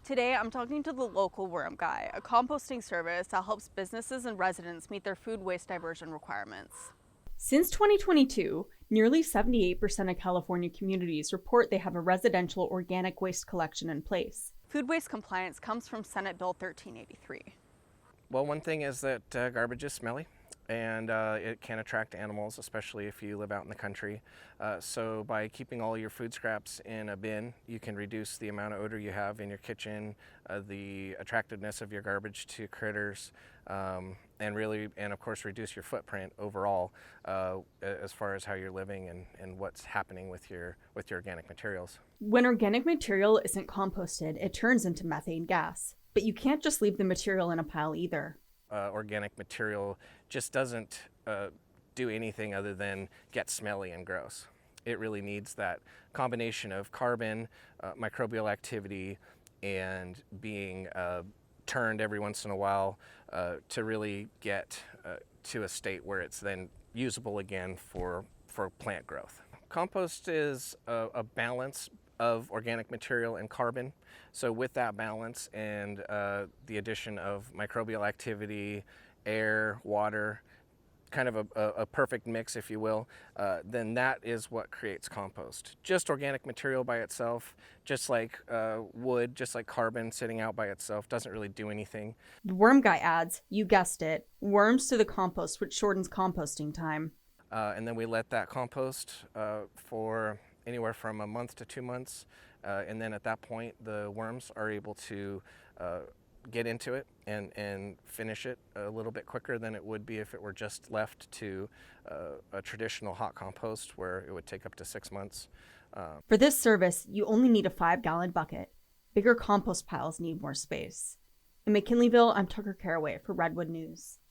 Today, I'm talking to the local Worm Guy, a composting service that helps businesses and residents meet their food waste diversion requirements. Since 2022, nearly 78% of California communities report they have a residential organic waste collection in place. Food waste compliance comes from Senate Bill 1383. Well, one thing is that garbage is smelly and it can attract animals, especially if you live out in the country. So by keeping all your food scraps in a bin, you can reduce the amount of odor you have in your kitchen, the attractiveness of your garbage to critters, and of course reduce your footprint overall as far as how you're living and what's happening with your organic materials. When organic material isn't composted, it turns into methane gas. But you can't just leave the material in a pile either. Organic material just doesn't do anything other than get smelly and gross. It really needs that combination of carbon, microbial activity, and being turned every once in a while to really get to a state where it's then usable again for plant growth. Compost is a balance of organic material and carbon. So with that balance and the addition of microbial activity, air, water, kind of a perfect mix, if you will, then that is what creates compost. Just organic material by itself, just like wood, just like carbon sitting out by itself, doesn't really do anything. The Worm Guy adds, you guessed it, worms to the compost, which shortens composting time. And then we let that compost for anywhere from a month to 2 months. And then at that point, the worms are able to get into it and finish it a little bit quicker than it would be if it were just left to a traditional hot compost where it would take up to 6 months. For this service, you only need a 5-gallon bucket. Bigger compost piles need more space. In McKinleyville, I'm Tucker Caraway for Redwood News.